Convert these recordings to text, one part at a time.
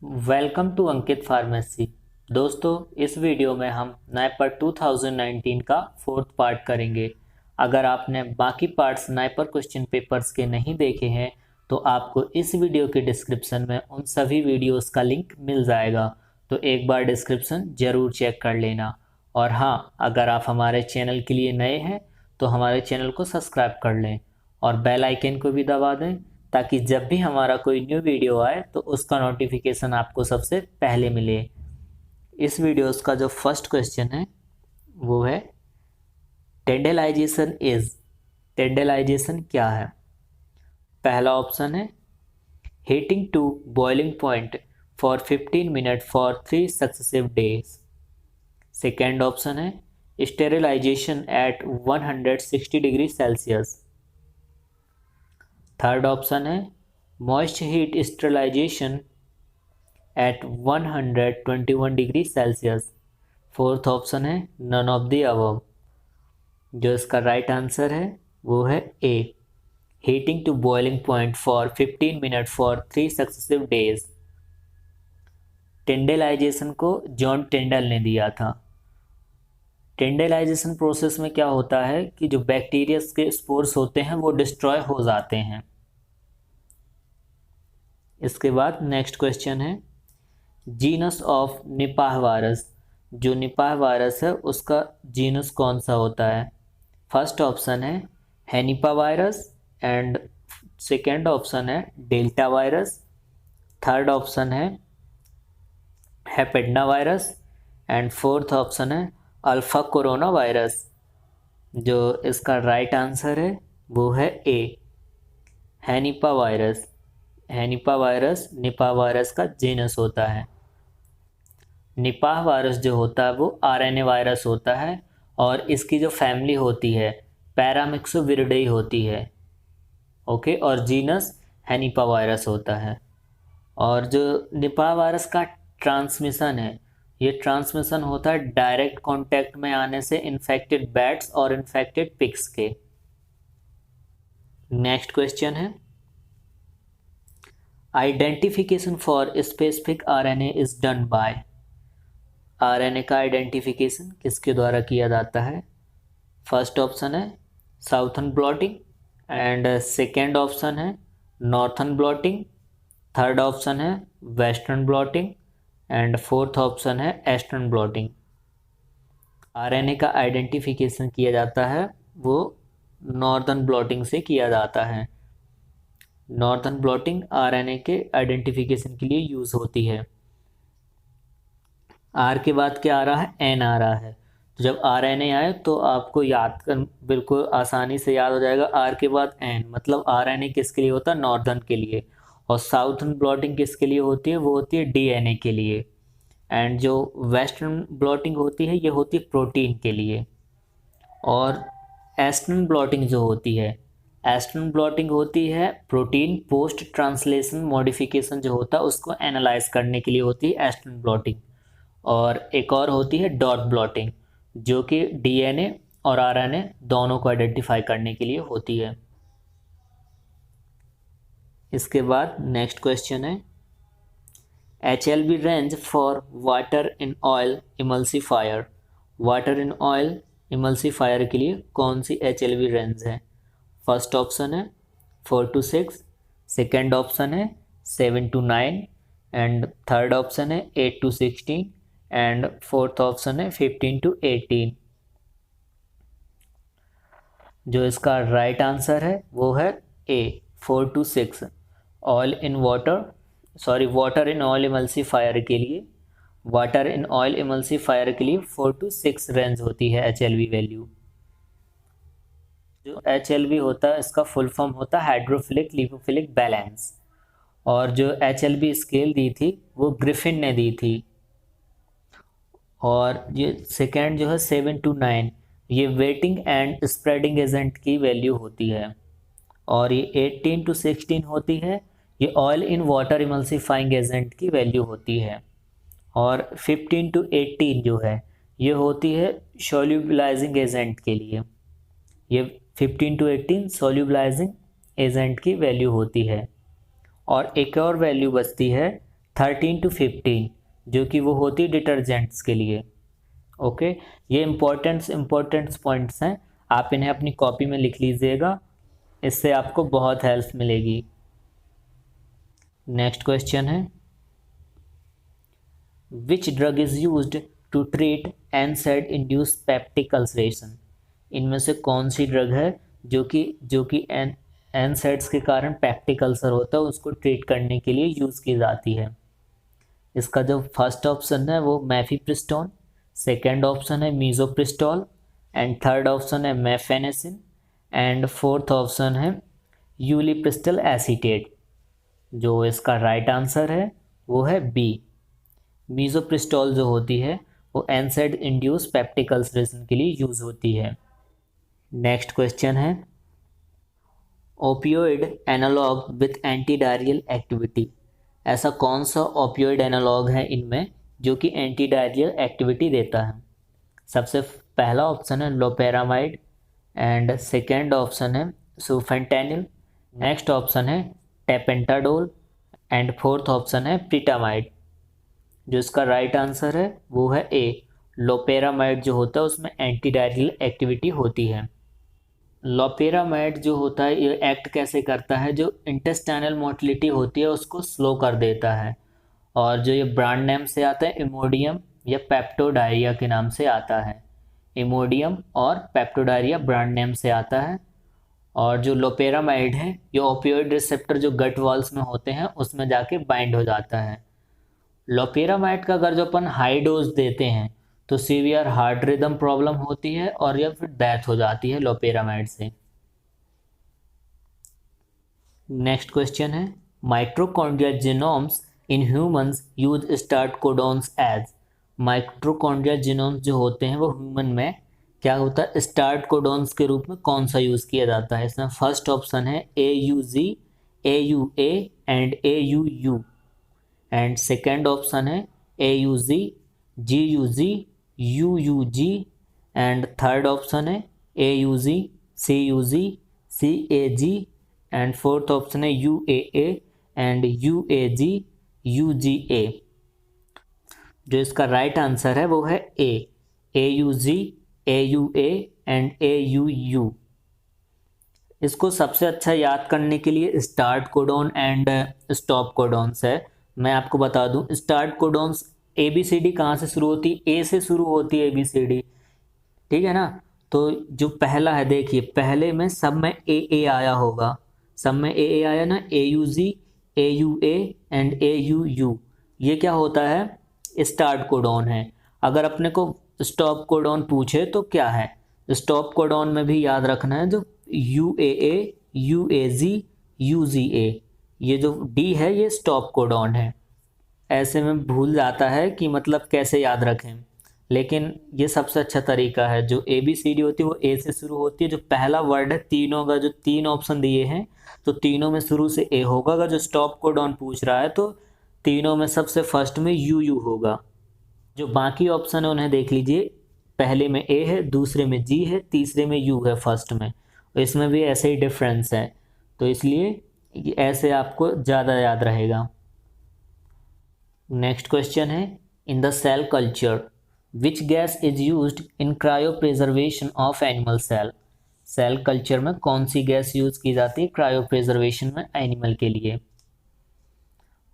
Welcome to Ankit pharmacy. दोस्तों, इस video में हम नाइपर 2019 का फोर्थ पार्ट करेंगे। अगर आपने बाकी पार्ट्स नाइपर क्वेश्चन पेपर्स के नहीं देखे हैं तो आपको इस वीडियो के डिस्क्रिप्शन में उन सभी वीडियोस का लिंक मिल जाएगा, तो एक बार डिस्क्रिप्शन ज़रूर चेक कर लेना। और हाँ, अगर आप हमारे चैनल के लिए नए हैं तो हमारे चैनल को सब्सक्राइब कर लें और बेल आइकन को भी दबा दें, ताकि जब भी हमारा कोई न्यू वीडियो आए तो उसका नोटिफिकेशन आपको सबसे पहले मिले। इस वीडियोस का जो फर्स्ट क्वेश्चन है वो है टेंडेलाइजेशन इज। टेंडेलाइजेशन क्या है? पहला ऑप्शन है heating to boiling point for 15 minute for 3 successive days. Second option है sterilization at 160 degree Celsius. Third option है moist heat sterilization at 121 degree Celsius. Fourth option है नन ऑफ द अबव। जो इसका right answer है वो है A, heating to boiling point for 15 minute for 3 successive days. Tyndallization को John टेंडल ने दिया था। टेंडेलाइजेशन प्रोसेस में क्या होता है कि जो बैक्टीरिया के स्पोर्स होते हैं वो डिस्ट्रॉय हो जाते हैं। इसके बाद नेक्स्ट क्वेश्चन है जीनस ऑफ निपाह वायरस। जो निपाह वायरस है उसका जीनस कौन सा होता है? फर्स्ट ऑप्शन है henipavirus and second option है डेल्टा वायरस। थर्ड ऑप्शन है hepadnavirus and fourth option है अल्फा कोरोना वायरस। जो इसका राइट आंसर है वो है A, henipavirus. Henipavirus Nipah virus का जीनस होता है। निपाह वायरस जो होता है वो आरएनए वायरस होता है और इसकी जो फैमिली होती है पैरामिक्सोविरिडेई होती है। ओके, और जीनस हेनिपा वायरस होता है। और जो निपाह वायरस का ट्रांसमिशन है, ये ट्रांसमिशन होता है डायरेक्ट कांटेक्ट में आने से इन्फेक्टेड बैट्स और इन्फेक्टेड पिग्स के। नेक्स्ट क्वेश्चन है identification for specific RNA is done by. RNA का आइडेंटिफिकेशन किसके द्वारा किया जाता है? फर्स्ट ऑप्शन है southern blotting and second option है नॉर्थर्न ब्लॉटिंग। थर्ड ऑप्शन है western blotting and fourth option है ईस्टर्न ब्लॉटिंग। आरएनए का आइडेंटिफिकेशन किया जाता है वो नॉर्थर्न ब्लॉटिंग से किया जाता है। नॉर्थर्न ब्लॉटिंग आरएनए के आइडेंटिफिकेशन के लिए यूज़ होती है। आर के बाद क्या आ रहा है? एन आ रहा है। तो जब आर एन ए आए तो आपको याद कर बिल्कुल आसानी से याद हो जाएगा। आर के बाद एन मतलब आर एन ए किसके लिए होता है? नॉर्दर्न के लिए। और साउथर्न ब्लॉटिंग किसके लिए होती है? वो होती है डी एन ए के लिए। एंड जो वेस्टर्न ब्लॉटिंग होती है ये होती है प्रोटीन के लिए। और ईस्टर्न ब्लॉटिंग जो होती है, ईस्टर्न ब्लॉटिंग होती है प्रोटीन पोस्ट ट्रांसलेशन मॉडिफिकेशन जो होता है उसको एनालाइज करने के लिए होती है ईस्टर्न ब्लॉटिंग। और एक और होती है डॉट ब्लॉटिंग जो कि डीएनए और आरएनए दोनों को आइडेंटिफाई करने के लिए होती है। इसके बाद नेक्स्ट क्वेश्चन है HLB range for water in oil emulsifier. Water in oil emulsifier के लिए कौन सी HLB रेंज है? फर्स्ट ऑप्शन है 4 to 6, सेकेंड ऑप्शन है 7 to 9 एंड थर्ड ऑप्शन है 8 to 16 एंड फोर्थ ऑप्शन है 15 to 18। जो इसका राइट आंसर है वो है ए, 4 to 6। Oil in water in oil emulsifier के लिए, वाटर इन ऑयल इमल्सिफायर के लिए 4 to 6 रेंज होती है HLB वैल्यू। जो HLB होता है इसका फुल फॉर्म होता है हाइड्रोफिलिक लिपोफिलिक बैलेंस। और जो HLB स्केल दी थी वो ग्रिफिन ने दी थी। और ये सेकेंड जो है 7 to 9, ये वेटिंग एंड स्प्रेडिंग एजेंट की वैल्यू होती है। और ये 18 to 16 होती है, ये oil in water emulsifying agent की वैल्यू होती है। और 15 to 18 जो है ये होती है सोल्यूबलाइजिंग एजेंट के लिए। ये 15 to 18 सोल्यूबलाइजिंग एजेंट की वैल्यू होती है। और एक और वैल्यू बचती है 13 to 15, जो कि वो होती है डिटर्जेंट्स के लिए। ओके, ये इम्पोर्टेंट्स पॉइंट्स हैं, आप इन्हें अपनी कॉपी में लिख लीजिएगा, इससे आपको बहुत हेल्प मिलेगी। नेक्स्ट क्वेश्चन है, which drug is used to treat NSAID induced peptic ulceration. इनमें से कौन सी ड्रग है जो कि NSAIDs के कारण पेप्टिक अल्सर होता है उसको ट्रीट करने के लिए यूज़ की जाती है। इसका जो फर्स्ट ऑप्शन है वो मैफीप्रिस्टोन, सेकेंड ऑप्शन है मीजोप्रिस्टोल, एंड थर्ड ऑप्शन है मेफेनेसिन, एंड फोर्थ ऑप्शन है यूलिप्रिस्टल एसीटेट। जो इसका राइट आंसर है वो है बी, मीजोप्रिस्टोल जो होती है वो NSAID इंड्यूस पेप्टिक अल्सरेशन के लिए यूज़ होती है। नेक्स्ट क्वेश्चन है, opioid analogue with anti diarrhoeal activity. ऐसा कौन सा ओपियोइड एनालॉग है इनमें जो कि एंटी डायरियल एक्टिविटी देता है। सबसे पहला ऑप्शन है लोपेरामाइड, एंड सेकेंड ऑप्शन है सुफेंटेनिल, नेक्स्ट ऑप्शन है टेपेंटाडोल, एंड फोर्थ ऑप्शन है प्रीटामाइड। जो इसका राइट आंसर है वो है ए, लोपेरामाइड जो होता है उसमें एंटी डायरियल एक्टिविटी होती है। लोपेरामाइड जो होता है ये एक्ट कैसे करता है, जो इंटेस्टाइनल मोटिलिटी होती है उसको स्लो कर देता है, और जो ये ब्रांड नेम से आता है इमोडियम या पेप्टोडायरिया के नाम से आता है। इमोडियम और पेप्टोडायरिया ब्रांड नेम से आता है। और जो लोपेरामाइड है ये ओपियोइड रिसेप्टर जो गट वॉल्स में होते हैं उसमें जाके बाइंड हो जाता है। लोपेरामाइड का अगर जो अपन हाई डोज देते हैं तो सीवियर हार्ट रिदम प्रॉब्लम होती है और या फिर डेथ हो जाती है लोपेरामाइड से। नेक्स्ट क्वेश्चन है, mitochondrial genomes in humans use start codons as. Mitochondrial genomes जो होते हैं वो ह्यूमन में क्या होता है, स्टार्ट कोडॉन्स के रूप में कौन सा यूज़ किया जाता है। इसमें फर्स्ट ऑप्शन है AUG, AUA and AUU, and second option है AUG, GUG, UUG, and third option है AUG, CUG, CAG, and fourth option है UAA एंड UAG, UGA। जो इसका राइट आंसर है वो है A, AUG, AUA and AUU। इसको सबसे अच्छा याद करने के लिए start codon and stop codons है। मैं आपको बता दूं, स्टार्ट कोडॉन्स ABCD कहाँ से शुरू होती है, A से शुरू होती है ABCD, ठीक है ना। तो जो पहला है देखिए, पहले में सब में AA आया होगा, सब में AA आया ना, AUG, AUA एंड AUU। ये क्या होता है, स्टार्ट कोडॉन है। अगर अपने को स्टॉप कोडॉन पूछे तो क्या है, स्टॉप कोडॉन में भी याद रखना है जो UAA, UAG, UGA, ये जो D है ये स्टॉप कोडॉन है। ऐसे में भूल जाता है कि मतलब कैसे याद रखें, लेकिन ये सबसे अच्छा तरीका है। जो ABCD होती है वो A से शुरू होती है, जो पहला वर्ड है तीनों का, जो तीन ऑप्शन दिए हैं तो तीनों में शुरू से A होगा। अगर जो स्टॉप कोडॉन पूछ रहा है तो तीनों में सबसे फर्स्ट में UU होगा। जो बाकी ऑप्शन है उन्हें देख लीजिए, पहले में A है, दूसरे में G है, तीसरे में U है फर्स्ट में, तो इसमें भी ऐसे ही डिफरेंस है, तो इसलिए ऐसे आपको ज़्यादा याद रहेगा। नेक्स्ट क्वेश्चन है, in the cell culture which gas is used in cryo preservation of animal cell. Cell culture में कौन सी गैस यूज की जाती है क्रायो प्रिजर्वेशन में एनिमल के लिए।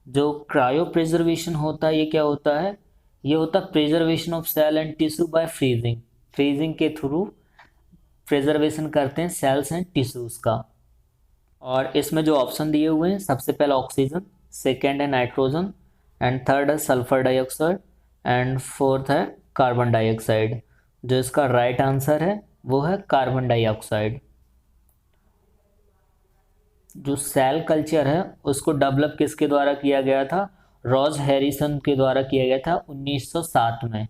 जो क्रायो प्रिजर्वेशन होता है ये क्या होता है, ये होता है preservation of cell and tissue by freezing. Freezing के थ्रू प्रिजर्वेशन करते हैं सेल्स एंड टिश्यूज़ का। और इसमें जो ऑप्शन दिए हुए हैं, सबसे पहले ऑक्सीजन, सेकेंड है नाइट्रोजन, एंड थर्ड है सल्फर डाइऑक्साइड, एंड फोर्थ है कार्बन डाइऑक्साइड। जो इसका राइट आंसर है वो है कार्बन डाइऑक्साइड। जो सेल कल्चर है उसको डेवलप किसके द्वारा किया गया था, रॉज हैरिसन के द्वारा किया गया था 1907 में।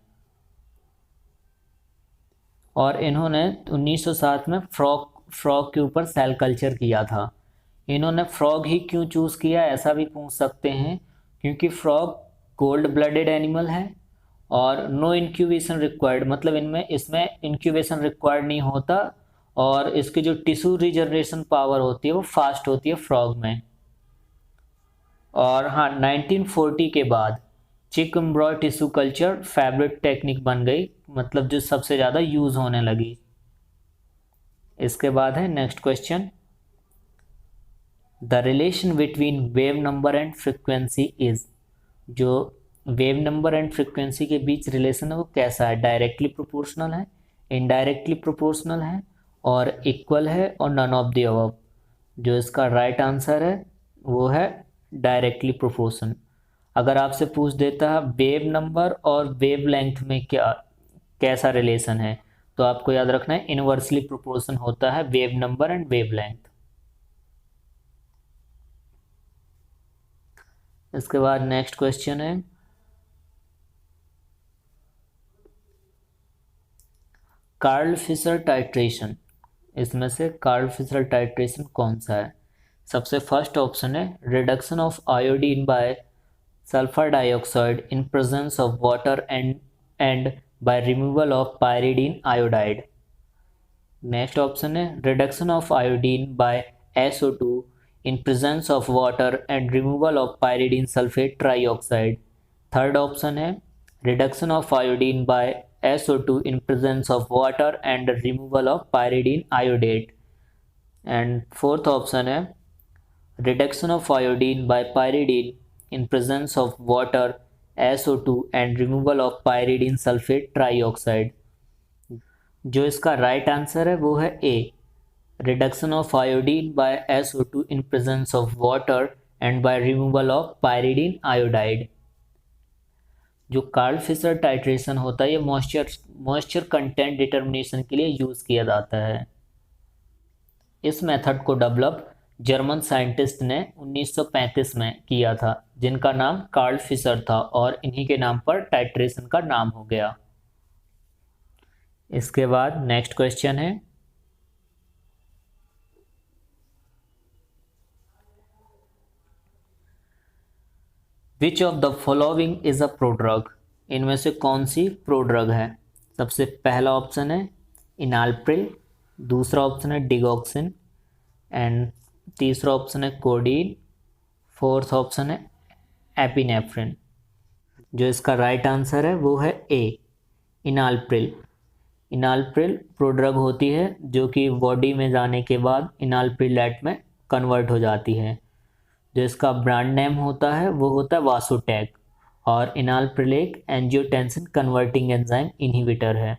और इन्होंने 1907 में फ्रॉग के ऊपर सेल कल्चर किया था। इन्होंने फ्रॉग ही क्यों चूज़ किया ऐसा भी पूछ सकते हैं, क्योंकि फ्रॉग कोल्ड ब्लडेड एनिमल है और नो इंक्यूबेशन रिक्वायर्ड, मतलब इसमें इंक्यूबेशन रिक्वायर्ड नहीं होता, और इसकी जो टिश्यू रिजनरेशन पावर होती है वो फास्ट होती है फ्रॉग में। और हाँ, 1940 के बाद चिक एम्ब्रॉयड टिश्यू कल्चर फैब्रिक टेक्निक बन गई, मतलब जो सबसे ज़्यादा यूज़ होने लगी। इसके बाद है next question, the relation between wave number and frequency is, जो वेव नंबर एंड फ्रिक्वेंसी के बीच रिलेशन है वो कैसा है? डायरेक्टली प्रोपोर्शनल है, इनडायरेक्टली प्रोपोर्शनल है, और इक्वल है, और नन ऑफ द अबव। जो इसका राइट आंसर है वो है डायरेक्टली प्रोपोर्शन। अगर आपसे पूछ देता है वेव नंबर और वेव लेंथ में क्या कैसा रिलेशन है, तो आपको याद रखना है इनवर्सली प्रोपोर्शन होता है wave number and wavelength. इसके बाद नेक्स्ट क्वेश्चन है, कार्ल फिशर टाइट्रेशन, इसमें से कार्ल फिशर टाइट्रेशन कौन सा है? सबसे फर्स्ट ऑप्शन है reduction of iodine by sulphur dioxide in presence of water and by removal of pyridine iodide. Next option है reduction of iodine by SO2 in presence of water and removal of pyridine sulfate trioxide. Third option है reduction of iodine by SO2 in presence of water and removal of pyridine iodate. And fourth option है reduction of iodine by pyridine in presence of water, SO2 and removal of pyridine sulfate trioxide. जो इसका right answer है वो है ए, reduction of iodine by SO2 in presence of water and by removal of pyridine iodide. जो Karl Fischer titration होता है ये moisture content determination के लिए यूज़ किया जाता है। इस मेथड को डेवलप जर्मन साइंटिस्ट ने 1935 में किया था, जिनका नाम कार्ल फिशर था, और इन्हीं के नाम पर टाइट्रेशन का नाम हो गया। इसके बाद नेक्स्ट क्वेश्चन है, which of the following is a prodrug, इनमें से कौन सी प्रोड्रग है? सबसे पहला ऑप्शन है इनालप्रिल, दूसरा ऑप्शन है डिगॉक्सिन, एंड तीसरा ऑप्शन है कोडीन, फोर्थ ऑप्शन है एपिनेफ्रिन। जो इसका राइट आंसर है वो है ए, इनालप्रिल। इनालप्रिल प्रोड्रग होती है जो कि बॉडी में जाने के बाद इनालप्रिलेट में कन्वर्ट हो जाती है। जो इसका ब्रांड नेम होता है वो होता है वासोटैक, और इनालप्रिल एक एंजियोटेंसिन कन्वर्टिंग एंजाइम इनहिबिटर है।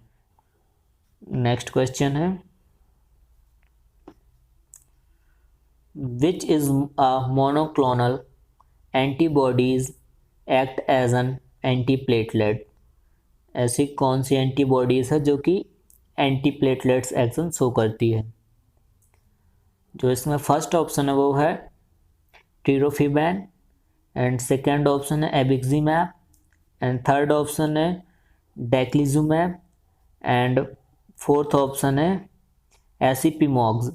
नेक्स्ट क्वेश्चन है, which is a monoclonal antibodies act as an antiplatelet, ऐसी कौन सी एंटीबॉडीज़ है जो कि एंटीप्लेटलेट्स एक्शन शो करती है? जो इसमें फर्स्ट ऑप्शन है वो है टिरोफिबैन, एंड सेकेंड ऑप्शन है एबिक्सिमैब, एंड थर्ड ऑप्शन है डेक्लिजुमैब, एंड फोर्थ ऑप्शन है एसिपिमॉक्स।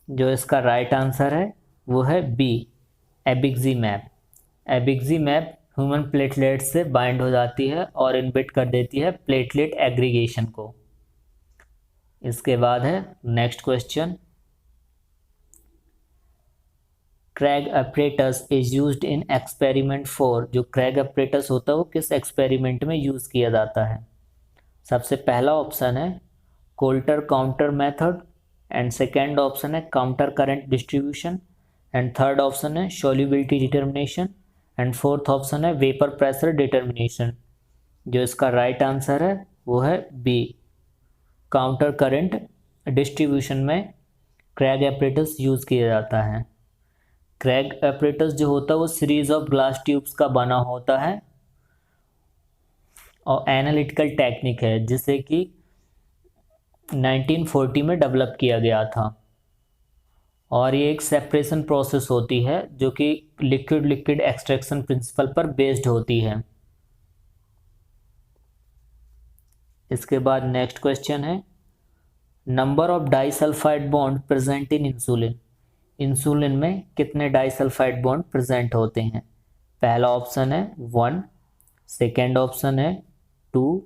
जो इसका राइट आंसर है वो है बी, एबिक्सिमैब। एबिक्सिमैब ह्यूमन प्लेटलेट से बाइंड हो जाती है और इनहिबिट कर देती है प्लेटलेट एग्रीगेशन को। इसके बाद है next question, Craig apparatus is used in experiment for, जो क्रैग अपरेटस होता है वो किस एक्सपेरिमेंट में यूज़ किया जाता है? सबसे पहला ऑप्शन है Coulter counter method, and second option है counter current distribution, and third option है solubility determination, and fourth option है वेपर प्रेशर डिटर्मिनेशन। जो इसका राइट आंसर है वो है बी, काउंटर करंट डिस्ट्रीब्यूशन में क्रैग अपरेटस यूज़ किया जाता है। क्रैग अपरेटस जो होता है वो सीरीज ऑफ ग्लास ट्यूब्स का बना होता है और एनालिटिकल टेक्निक है जिसे कि 1940 में डेवलप किया गया था, और ये एक सेपरेशन प्रोसेस होती है जो कि लिक्विड लिक्विड एक्सट्रैक्शन प्रिंसिपल पर बेस्ड होती है। इसके बाद नेक्स्ट क्वेश्चन है, number of disulphide bond present in insulin, insulin में कितने डाइसल्फाइड बॉन्ड प्रेजेंट होते हैं? पहला ऑप्शन है 1, सेकेंड ऑप्शन है 2,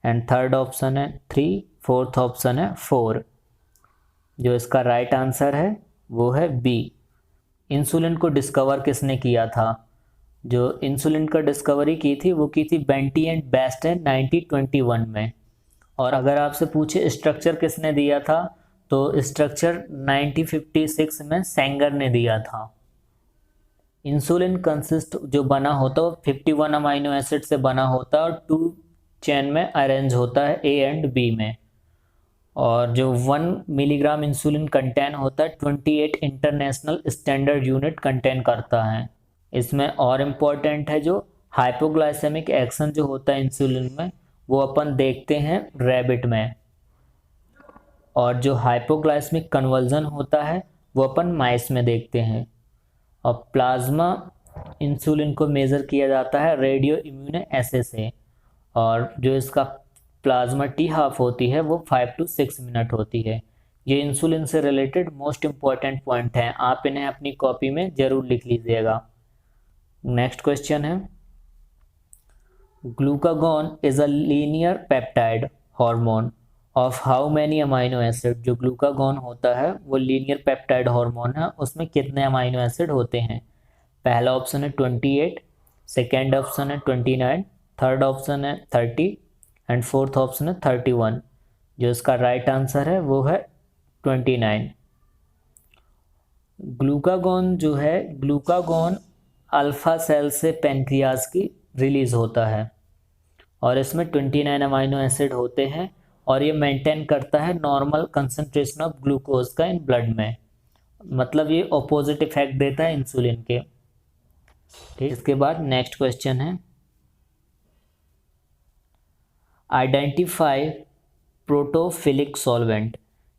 एंड थर्ड ऑप्शन है 3, फोर्थ ऑप्शन है 4। जो इसका राइट आंसर है वो है बी, इंसुलिन को डिस्कवर किसने किया था? जो इंसुलिन का डिस्कवरी की थी वो की थी बेंटी एंड बेस्टन 1921 में। और अगर आपसे पूछे स्ट्रक्चर किसने दिया था, तो स्ट्रक्चर 1956 में सेंगर ने दिया था। इंसुलिन कंसिस्ट जो बना होता है वो 51 अमाइनो एसिड से बना होता है और 2 चेन में अरेंज होता है ए एंड बी में। और जो 1 मिलीग्राम इंसुलिन कंटेन होता है 28 इंटरनेशनल स्टैंडर्ड यूनिट कंटेन करता है। इसमें और इम्पॉर्टेंट है जो हाइपोग्लाइसेमिक एक्शन जो होता है इंसुलिन में वो अपन देखते हैं रैबिट में, और जो हाइपोग्लाइसेमिक कन्वर्जन होता है वो अपन माइस में देखते हैं। और प्लाज्मा इंसुलिन को मेज़र किया जाता है रेडियो इम्यून एसे से, और जो इसका प्लाज्मा टी हाफ होती है वो 5 to 6 मिनट होती है। ये इंसुलिन से रिलेटेड मोस्ट इम्पॉर्टेंट पॉइंट हैं, आप इन्हें अपनी कॉपी में ज़रूर लिख लीजिएगा। नेक्स्ट क्वेश्चन है, glucagon is a linear peptide hormone of how many amino acid. जो ग्लूकागॉन होता है वो लीनियर पेप्टाइड हार्मोन है, उसमें कितने अमाइनो एसिड होते हैं? पहला ऑप्शन है 28, सेकेंड ऑप्शन है 29, थर्ड ऑप्शन है 30 एंड फोर्थ ऑप्शन है 31। जो इसका राइट आंसर है वो है 29। ग्लूकागॉन जो है, ग्लूकागॉन अल्फा सेल से पेनक्रियाज की रिलीज होता है और इसमें 29 अमाइनो एसिड होते हैं और ये मेंटेन करता है नॉर्मल कंसंट्रेशन ऑफ ग्लूकोज का इन ब्लड में। मतलब ये ऑपोजिट इफेक्ट देता है इंसुलिन के। ठीक, इसके बाद नेक्स्ट क्वेश्चन है, आइडेंटिफाई प्रोटोफिलिक सॉल्वेंट।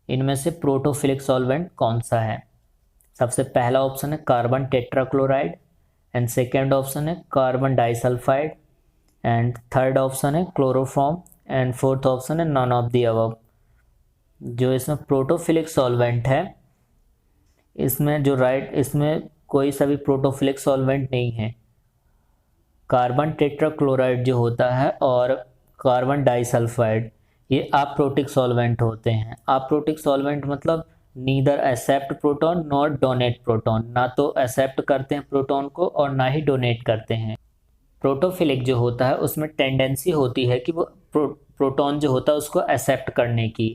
इनमें से प्रोटोफिलिक सॉल्वेंट कौन सा है? सबसे पहला ऑप्शन है carbon tetrachloride and second option है carbon disulphide and third option है क्लोरोफॉर्म एंड फोर्थ ऑप्शन है नॉन ऑफ दी अबव। जो इसमें प्रोटोफिलिक सॉल्वेंट है, इसमें जो इसमें कोई सा भी प्रोटोफिलिक सॉल्वेंट नहीं है। कार्बन टेट्राक्लोराइड जो होता है और कार्बन डाइसल्फाइड ये अप्रोटिक सॉल्वेंट होते हैं। अप्रोटिक सॉल्वेंट मतलब neither accept proton not donate proton, ना तो एक्सेप्ट करते हैं प्रोटॉन को और ना ही डोनेट करते हैं। प्रोटोफिलिक जो होता है उसमें टेंडेंसी होती है कि वो प्रोटॉन जो होता है उसको एक्सेप्ट करने की,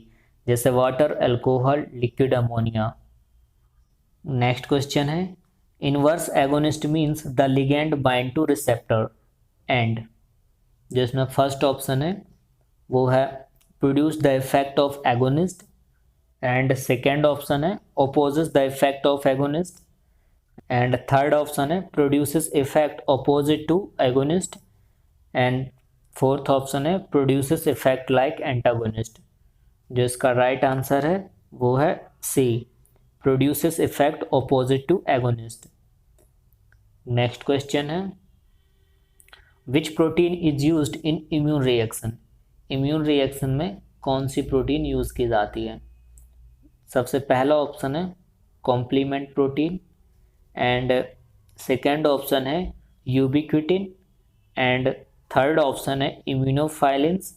जैसे water, alcohol, liquid ammonia. Next question है, inverse agonist means the ligand bind to receptor and. जो इसमें फर्स्ट ऑप्शन है वो है produce the effect of agonist and second option है opposes the effect of agonist and third option है produces effect opposite to agonist and fourth option है produces effect like antagonist. जो इसका राइट आंसर है वो है C, produces effect opposite to agonist. Next question है, विच protein is used in immune reaction. Immune reaction में कौन सी प्रोटीन यूज़ की जाती है? सबसे पहला ऑप्शन है complement protein and second option है यूबिक्विटिन एंड थर्ड ऑप्शन है इम्यूनोफाइलिन्स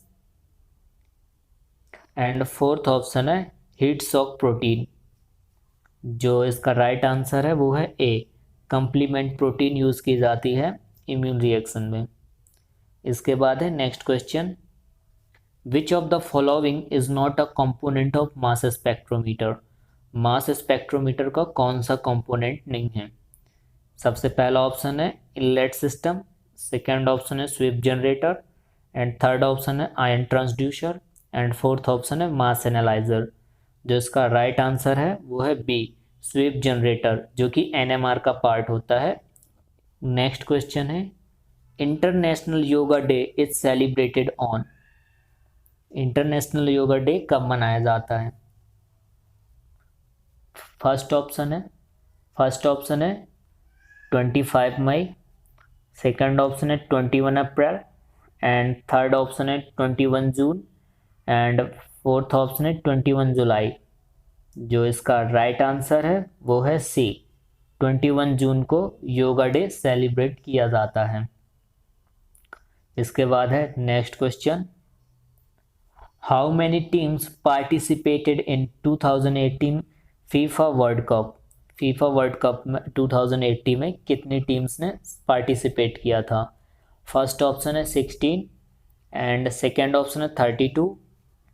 एंड फोर्थ ऑप्शन है हीट शॉक प्रोटीन। जो इसका राइट आंसर है वो है ए, कॉम्प्लीमेंट प्रोटीन यूज़ की जाती है इम्यून रिएक्शन में। इसके बाद है next question, which of the following is not a component of mass spectrometer. Mass spectrometer का कौन सा कंपोनेंट नहीं है? सबसे पहला ऑप्शन है इनलेट सिस्टम, सेकेंड ऑप्शन है sweep generator and third option है ion transducer and fourth option है मास एनालाइजर। जो इसका राइट आंसर है वो है बी, स्वीप जनरेटर, जो कि एनएमआर का पार्ट होता है। नेक्स्ट क्वेश्चन है, international yoga day is celebrated on. International yoga day कब मनाया जाता है? फर्स्ट ऑप्शन है 25 मई, सेकंड ऑप्शन है 21 अप्रैल एंड थर्ड ऑप्शन है 21 जून एंड फोर्थ ऑप्शन है 21 जुलाई। जो इसका राइट आंसर है वो है सी, 21 जून को योगा डे सेलिब्रेट किया जाता है। इसके बाद है next question, how many teams participated in 2018 FIFA world cup. FIFA world cup में 2080 में कितनी टीम्स ने पार्टिसिपेट किया था? फर्स्ट ऑप्शन है 16 एंड सेकेंड ऑप्शन है 32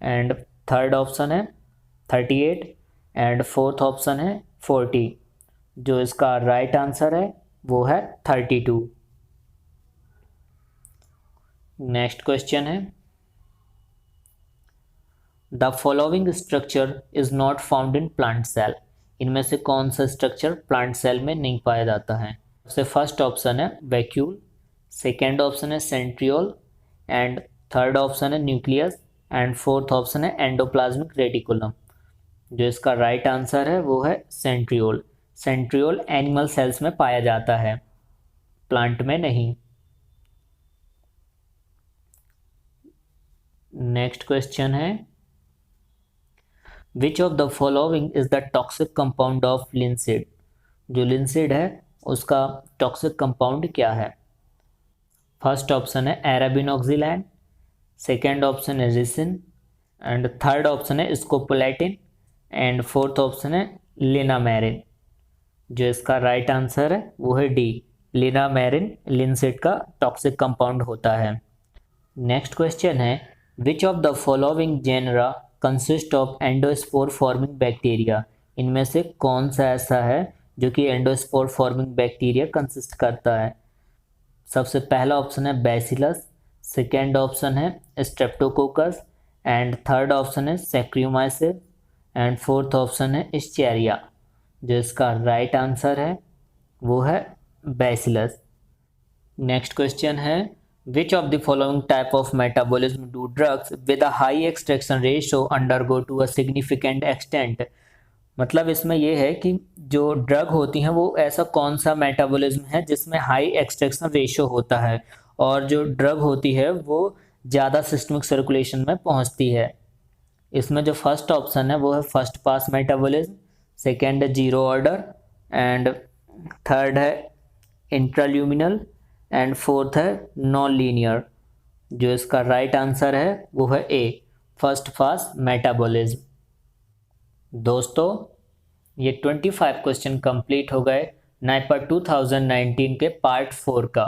एंड थर्ड ऑप्शन है 38 एंड फोर्थ ऑप्शन है 40। जो इसका राइट आंसर है वो है 32। नेक्स्ट क्वेश्चन है, the following structure is not found in plant cell. इनमें से कौन सा स्ट्रक्चर प्लांट सेल में नहीं पाया जाता है? सबसे फर्स्ट ऑप्शन है वैक्यूल, सेकेंड ऑप्शन है सेंट्रियोल एंड थर्ड ऑप्शन है न्यूक्लियस एंड फोर्थ ऑप्शन है एंडोप्लाज्मिक रेटिकुलम। जो इसका राइट आंसर है वो है सेंट्रियोल। सेंट्रियोल एनिमल सेल्स में पाया जाता है, प्लांट में नहीं। नेक्स्ट क्वेश्चन है, which of the following is the toxic compound of linseed. जो लिंसीड है उसका टॉक्सिक कंपाउंड क्या है? फर्स्ट ऑप्शन है एराबिनोक्सिलैंड, सेकेंड ऑप्शन है रिसिन एंड थर्ड ऑप्शन है स्कोपोलैटिन एंड फोर्थ ऑप्शन है लिनामेरिन। जो इसका राइट आंसर है वो है डी, लिनामेरिन लिंसीड का टॉक्सिक कंपाउंड होता है। नेक्स्ट क्वेश्चन है, which of the following genera consist of endospore forming bacteria. इनमें से कौन सा ऐसा है जो कि एंडोस्पोर फॉर्मिंग बैक्टीरिया कंसिस्ट करता है? सबसे पहला ऑप्शन है बैसिलस, सेकेंड ऑप्शन है स्ट्रेप्टोकोकस एंड थर्ड ऑप्शन है सैक्रियोमाइसिस एंड फोर्थ ऑप्शन है इस्चेरिया। जो इसका राइट आंसर है वो है बैसिलस। नेक्स्ट क्वेश्चन है, which of the following type of metabolism do drugs with a high extraction ratio undergo to a significant extent। मतलब इसमें यह है कि जो ड्रग होती हैं वो ऐसा कौन सा मेटाबॉलिज्म है जिसमें हाई एक्सट्रैक्शन रेशियो होता है और जो ड्रग होती है वो ज़्यादा सिस्टमिक सर्कुलेशन में पहुंचती है। इसमें जो फर्स्ट ऑप्शन है वो है फर्स्ट पास मेटाबॉलिज्म, सेकेंड है जीरो ऑर्डर एंड थर्ड है इंट्राल्यूमिनल एंड फोर्थ है नॉन लीनियर। जो इसका राइट आंसर है वो है ए, फर्स्ट पास मेटाबॉलिज्म। दोस्तों ये 25 क्वेश्चन कंप्लीट हो गए नाइपर 2019 के पार्ट 4 का।